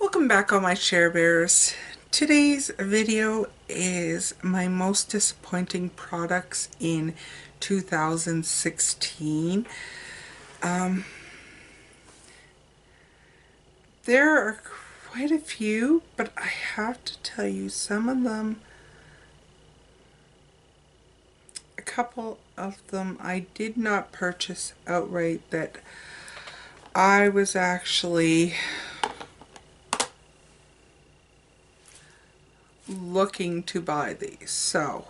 Welcome back, all my share bears. Today's video is my most disappointing products in 2016. There are quite a few, but I have to tell you some of them, a couple of them I did not purchase outright, that I was actually looking to buy these. So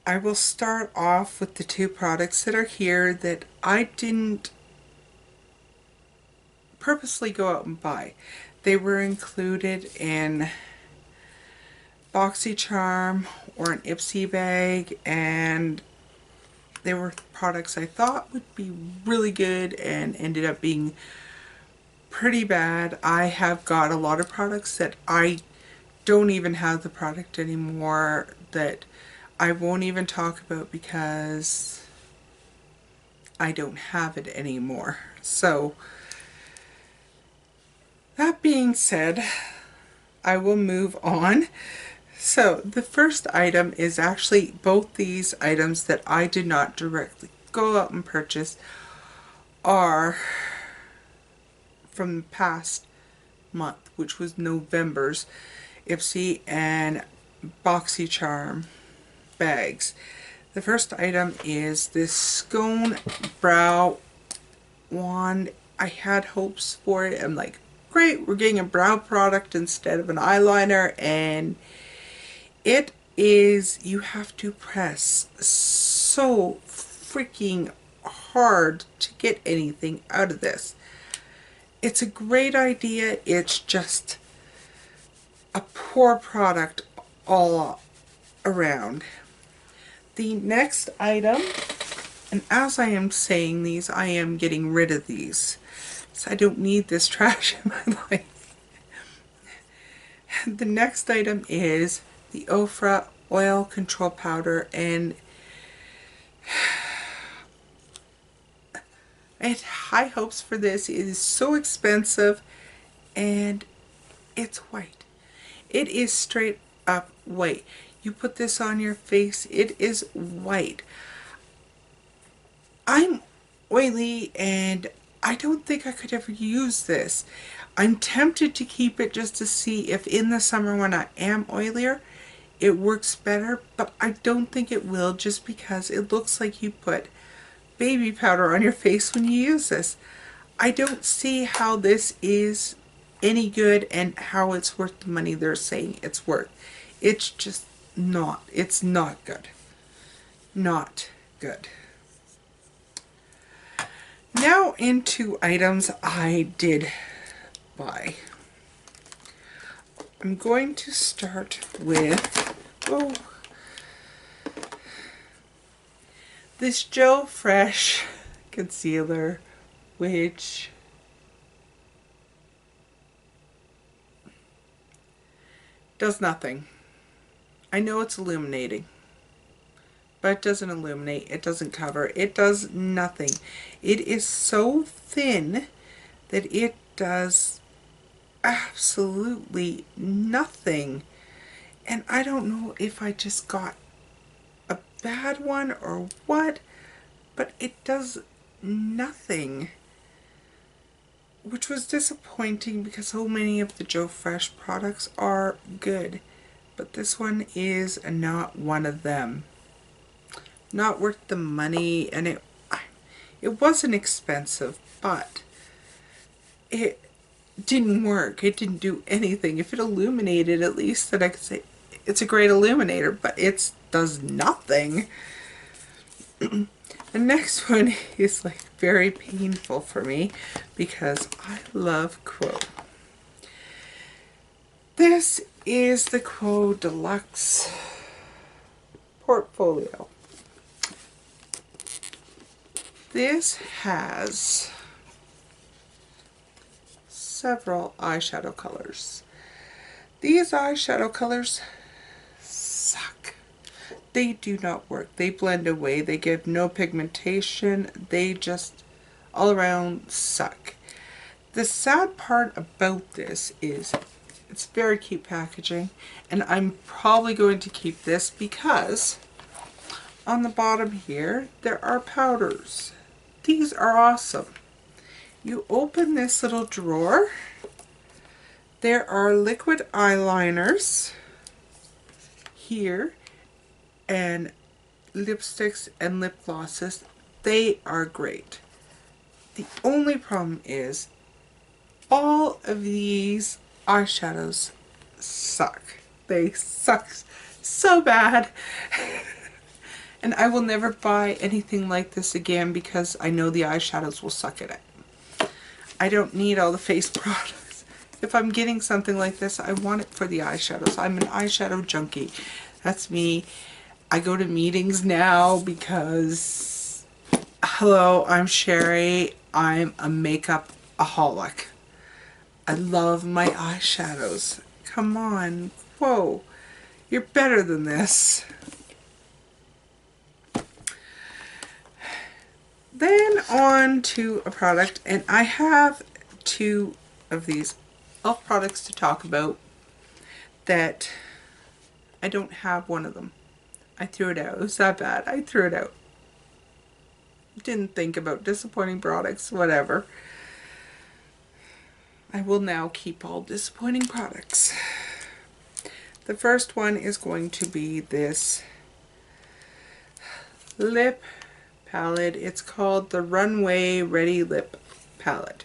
I will start off with the two products that are here that I didn't purposely go out and buy. They were included in BoxyCharm or an Ipsy bag, and they were products I thought would be really good and ended up being pretty bad. I have got a lot of products that I don't even have the product anymore, that I won't even talk about because I don't have it anymore. So that being said, I will move on. So the first item is actually both these items that I did not directly go out and purchase are from the past month, which was November's Ipsy and BoxyCharm bags. The first item is this Scone Brow Wand. I had hopes for it. I'm like, great, we're getting a brow product instead of an eyeliner, and it is, you have to press so freaking hard to get anything out of this. It's a great idea, it's just a poor product all around. The next item, and as I am saying these, I am getting rid of these, so I don't need this trash in my life. The next item is the Ofra Oil Control Powder, and I had high hopes for this. It is so expensive, and it's white. It is straight up white. You put this on your face, it is white. I'm oily and I don't think I could ever use this. I'm tempted to keep it just to see if in the summer when I am oilier it works better, but I don't think it will, just because it looks like you put baby powder on your face when you use this. I don't see how this is any good and how it's worth the money they're saying it's worth. It's just not. It's not good. Not good. Now into items I did buy. I'm going to start with this Joe Fresh concealer, which does nothing. I know it's illuminating, but it doesn't illuminate, it doesn't cover, it does nothing. It is so thin that it does absolutely nothing. And I don't know if I just got a bad one or what, but it does nothing, which was disappointing because so many of the Joe Fresh products are good, but this one is not one of them. Not worth the money, and it wasn't expensive, but it didn't work. It didn't do anything. If it illuminated, at least that I could say it's a great illuminator, but it does nothing. The next one is like very painful for me because I love Quo. This is the Quo Deluxe Portfolio. This has several eyeshadow colors. These eyeshadow colors suck. They do not work. They blend away. They give no pigmentation. They just all around suck. The sad part about this is it's very cute packaging, and I'm probably going to keep this because on the bottom here there are powders. These are awesome. You open this little drawer, there are liquid eyeliners here and lipsticks and lip glosses. They are great. The only problem is all of these eyeshadows suck. They suck so bad. And I will never buy anything like this again because I know the eyeshadows will suck at it. I don't need all the face products. If I'm getting something like this, I want it for the eyeshadows. I'm an eyeshadow junkie. That's me. I go to meetings now because, hello, I'm Sherry. I'm a makeup-aholic. I love my eyeshadows. Come on. Whoa. You're better than this. Then on to a product, and I have two of these e.l.f. products to talk about that I don't have one of them. I threw it out. It was that bad. I threw it out. Didn't think about disappointing products, whatever. I will now keep all disappointing products. The first one is going to be this lip palette. It's called the Runway Ready Lip Palette.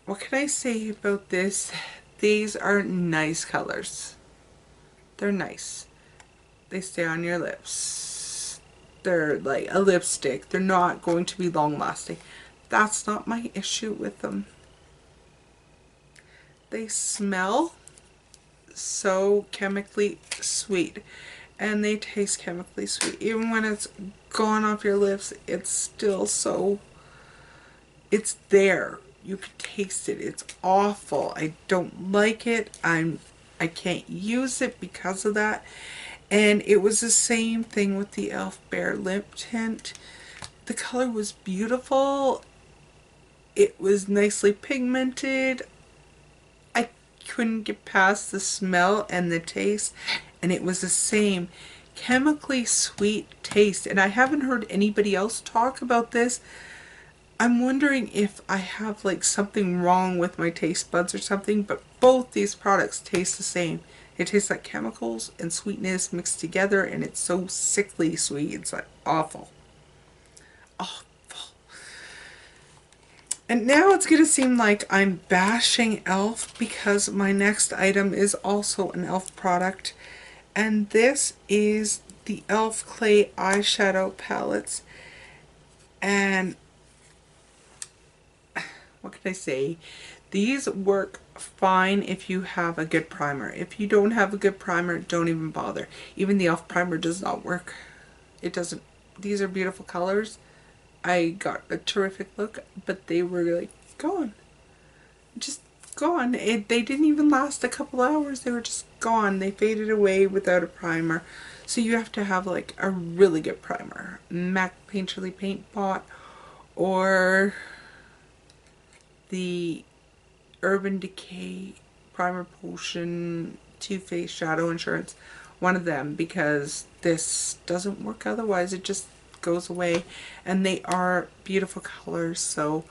What can I say about this? These are nice colors. They're nice. They stay on your lips. They're like a lipstick. They're not going to be long lasting. That's not my issue with them. They smell so chemically sweet. And they taste chemically sweet. Even when it's gone off your lips, it's still so, it's there. You can taste it. It's awful. I don't like it. I can't use it because of that. And it was the same thing with the e.l.f. Bare Lip Tint. The color was beautiful. It was nicely pigmented. I couldn't get past the smell and the taste. And it was the same chemically sweet taste. And I haven't heard anybody else talk about this. I'm wondering if I have like something wrong with my taste buds or something, but both these products taste the same. It tastes like chemicals and sweetness mixed together, and it's so sickly sweet. It's like awful. Awful. And now it's going to seem like I'm bashing e.l.f. because my next item is also an e.l.f. product. And this is the e.l.f. Clay Eyeshadow Palettes. And what can I say? These work fine if you have a good primer. If you don't have a good primer, don't even bother. Even the e.l.f. primer does not work. It doesn't. These are beautiful colors. I got a terrific look, but they were like gone. Just gone. They didn't even last a couple hours. They were just gone. They faded away without a primer. So you have to have like a really good primer. MAC Painterly Paint Pot or the Urban Decay Primer Potion Too Faced Shadow Insurance. One of them, because this doesn't work otherwise. It just goes away. And they are beautiful colors, so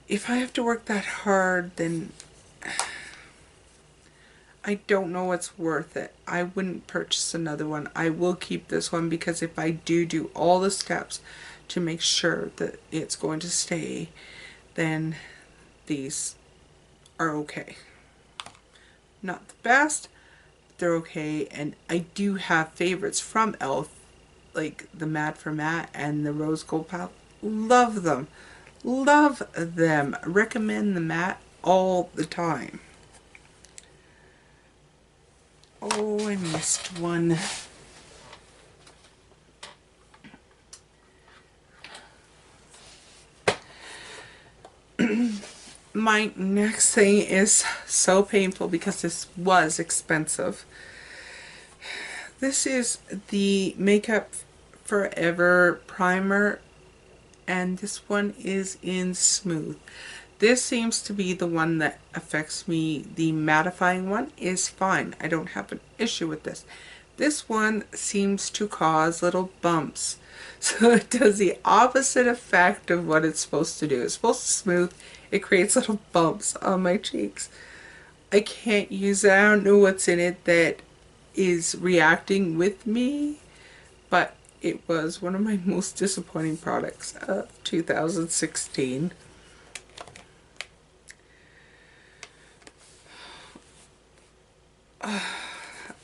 if I have to work that hard, then I don't know what's worth it. I wouldn't purchase another one. I will keep this one because if I do all the steps to make sure that it's going to stay, then these are okay. Not the best, but they're okay. And I do have favorites from e.l.f. like the Matte for Matte and the Rose Gold Palette. Love them. Love them. Recommend the matte all the time. Oh, I missed one. My next thing is so painful because this was expensive. This is the Makeup Forever Primer, and this one is in Smooth. This seems to be the one that affects me. The mattifying one is fine. I don't have an issue with this. This one seems to cause little bumps. So it does the opposite effect of what it's supposed to do. It's supposed to smooth. It creates little bumps on my cheeks. I can't use it. I don't know what's in it that is reacting with me, but it was one of my most disappointing products of 2016.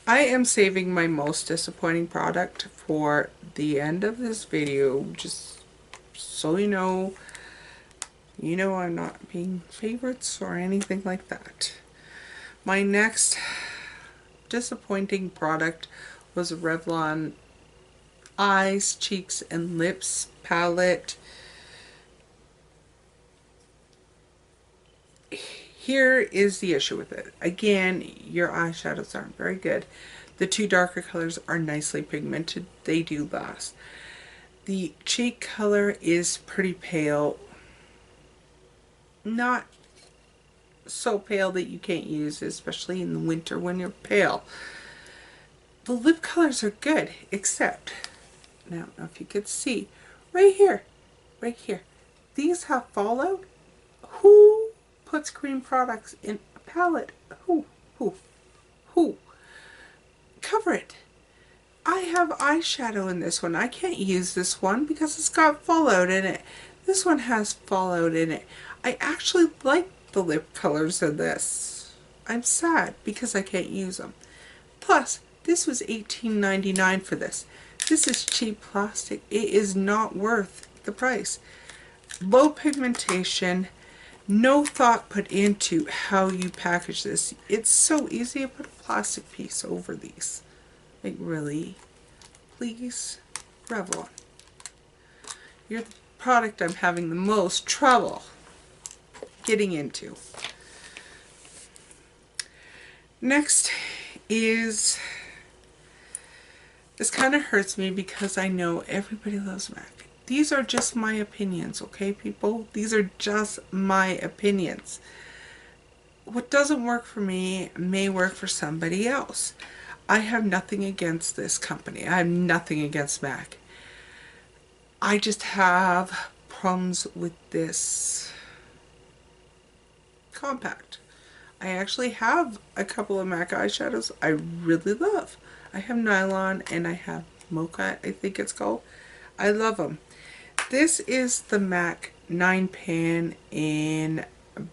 I am saving my most disappointing product for the end of this video, just so you know I'm not being favorites or anything like that. My next disappointing product was a Revlon Eyes, Cheeks, and Lips palette. Here is the issue with it. Again, your eyeshadows aren't very good. The two darker colors are nicely pigmented. They do last. The cheek color is pretty pale. Not so pale that you can't use it, especially in the winter when you're pale. The lip colors are good, except, now I don't know if you could see, right here, these have fallout. Who puts cream products in a palette? Who? Cover it. I have eyeshadow in this one. I can't use this one because it's got fallout in it. This one has fallout in it. I actually like the lip colors in this. I'm sad because I can't use them. Plus, this was $18.99 for this. This is cheap plastic. It is not worth the price. Low pigmentation. No thought put into how you package this. It's so easy to put a plastic piece over these. Like, really? Please? Revlon. You're the product I'm having the most trouble getting into. Next is, this kind of hurts me because I know everybody loves MAC. These are just my opinions, okay, people? These are just my opinions. What doesn't work for me may work for somebody else. I have nothing against this company. I have nothing against MAC. I just have problems with this compact. I actually have a couple of MAC eyeshadows I really love. I have Nylon and I have Mocha, I think it's called. I love them. This is the MAC 9 pan in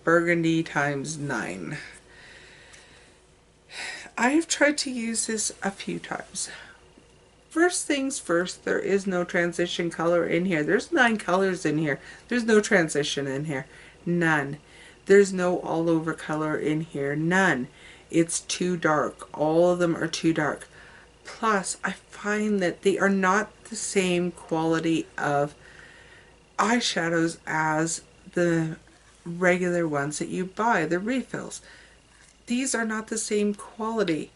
Burgundy ×9. I have tried to use this a few times. First things first, there is no transition color in here. There's 9 colors in here. There's no transition in here. None. There's no all over color in here. None. It's too dark. All of them are too dark. Plus, I find that they are not the same quality of eyeshadows as the regular ones that you buy, the refills. These are not the same quality.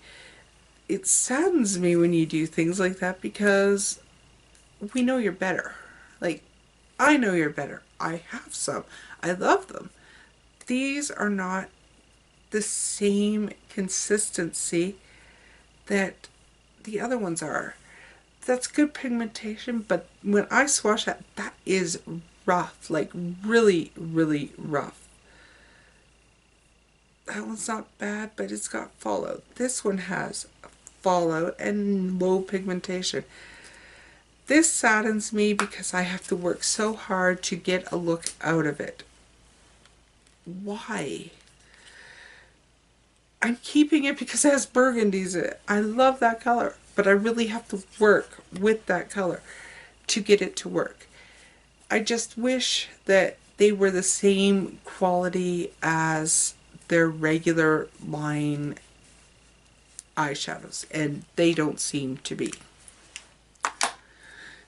It saddens me when you do things like that because we know you're better. Like, I know you're better. I have some. I love them. These are not the same consistency that the other ones are. That's good pigmentation, but when I swatch that, that is rough. Like, really, really rough. That one's not bad, but it's got fallout. This one has fallout and low pigmentation. This saddens me because I have to work so hard to get a look out of it. Why? I'm keeping it because it has burgundies in it. I love that color, but I really have to work with that color to get it to work. I just wish that they were the same quality as their regular line eyeshadows, and they don't seem to be.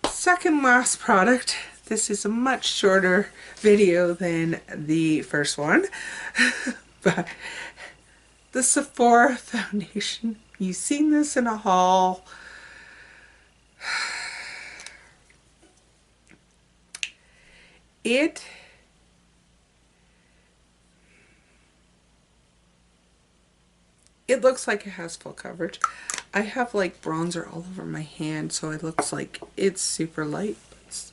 Second last product. This is a much shorter video than the first one, but the Sephora foundation. You've seen this in a haul. It looks like it has full coverage. I have like bronzer all over my hand, so it looks like it's super light. But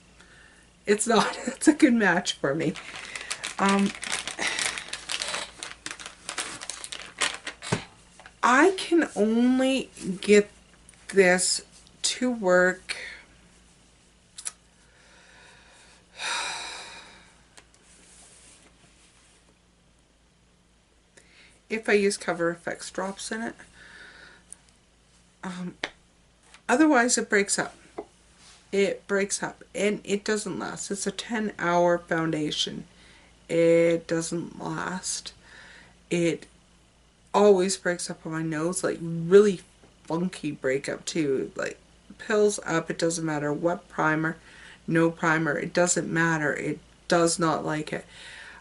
it's not. It's a good match for me. I can only get this to work if I use Cover FX drops in it. Otherwise it breaks up. It breaks up and it doesn't last. It's a 10-hour foundation. It doesn't last. It always breaks up on my nose, like really funky breakup too. Like pills up, it doesn't matter what primer, no primer, it doesn't matter. It does not like it.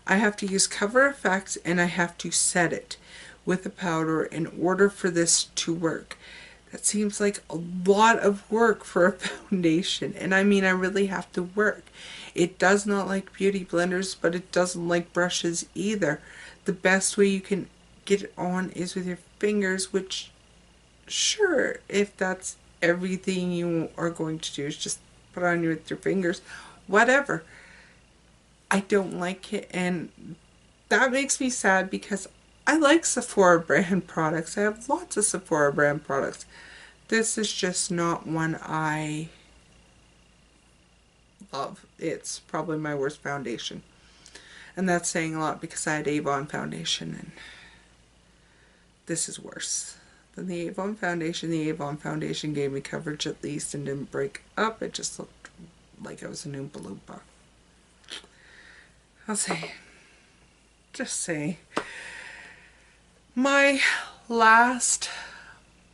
I have to use Cover FX and I have to set it with a powder in order for this to work. That seems like a lot of work for a foundation, and I mean I really have to work. It does not like beauty blenders, but it doesn't like brushes either. The best way you can get it on is with your fingers, which sure, if that's everything you are going to do is just put on with your fingers, whatever. I don't like it, and that makes me sad because I like Sephora brand products. I have lots of Sephora brand products. This is just not one I love. It's probably my worst foundation. And that's saying a lot because I had Avon foundation and this is worse than the Avon foundation. The Avon foundation gave me coverage at least and didn't break up. It just looked like I was an Oompa Loompa. I'll say, just say, my last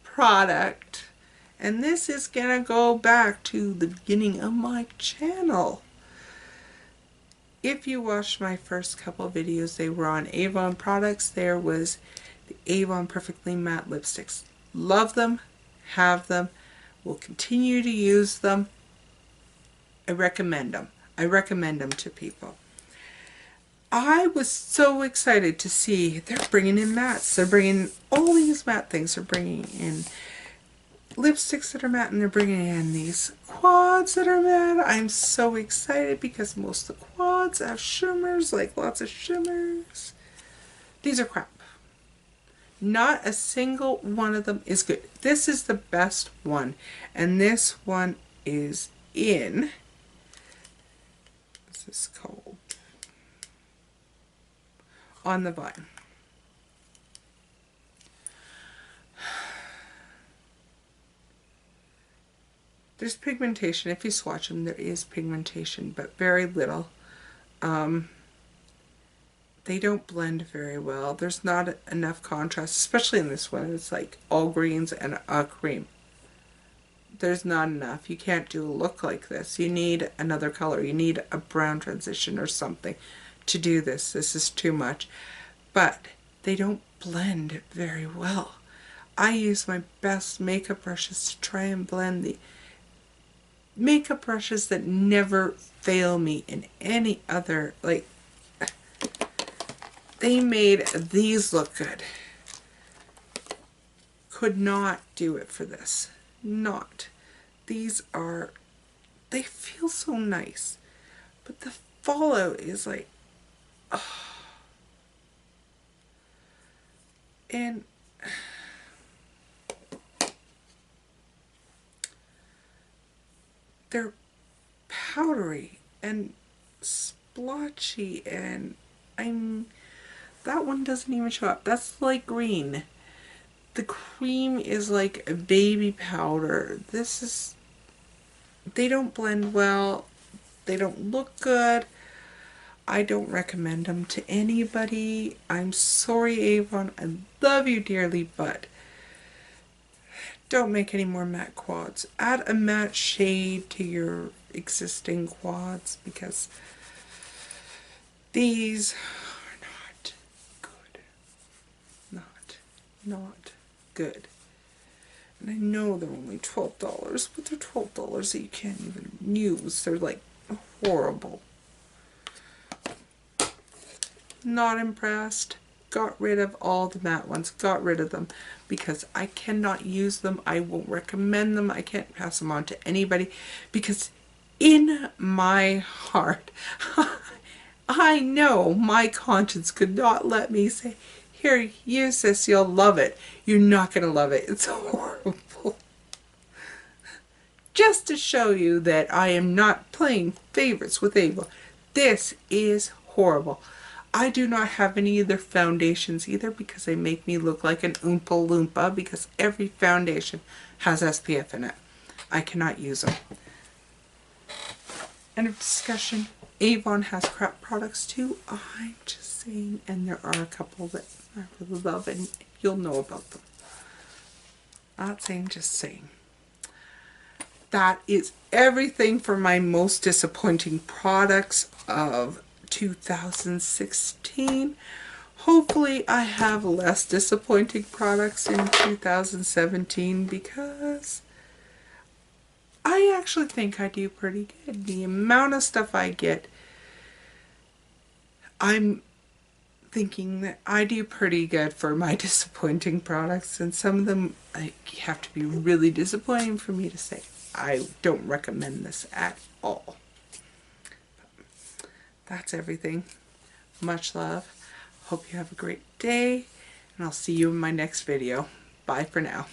product, and this is gonna go back to the beginning of my channel. If you watched my first couple of videos, they were on Avon products. There was the Avon Perfectly Matte lipsticks. Love them, have them, will continue to use them. I recommend them. I recommend them to people. I was so excited to see they're bringing in mattes. They're bringing all these matte things. They're bringing in lipsticks that are matte, and they're bringing in these quads that are matte. I'm so excited because most of the quads have shimmers, like lots of shimmers. These are crap. Not a single one of them is good. This is the best one, and this one is in, what's this called? On the Vine. There's pigmentation. If you swatch them, there is pigmentation, but very little. They don't blend very well. There's not enough contrast, especially in this one. It's like all greens and a cream. There's not enough. You can't do a look like this. You need another color. You need a brown transition or something to do this. This is too much. But they don't blend very well. I use my best makeup brushes to try and blend the makeup brushes that never fail me in any other, like, they made these look good. Could not do it for this. Not. These are, they feel so nice. But the fallout is like, oh. And they're powdery and splotchy, and that one doesn't even show up. That's like green. The cream is like a baby powder. This is, they don't blend well. They don't look good. I don't recommend them to anybody. I'm sorry, Avon. I love you dearly, but don't make any more matte quads. Add a matte shade to your existing quads because these are not good. Not good. And I know they're only $12, but they're $12 that you can't even use. They're like horrible. not impressed. Got rid of all the matte ones, got rid of them because I cannot use them. I won't recommend them. I can't pass them on to anybody because in my heart, I know my conscience could not let me say, here, use this, you'll love it. You're not going to love it. It's horrible. Just to show you that I am not playing favorites with Ava. This is horrible. I do not have any of their foundations either because they make me look like an Oompa Loompa because every foundation has SPF in it. I cannot use them. End of discussion. Avon has crap products too. I'm just saying, and there are a couple that I really love and you'll know about them. Not saying, just saying. That is everything for my most disappointing products of 2016. Hopefully I have less disappointing products in 2017 because I actually think I do pretty good. The amount of stuff I get, I'm thinking that I do pretty good for my disappointing products, and some of them have to be really disappointing for me to say I don't recommend this at all. That's everything. Much love. Hope you have a great day, and I'll see you in my next video. Bye for now.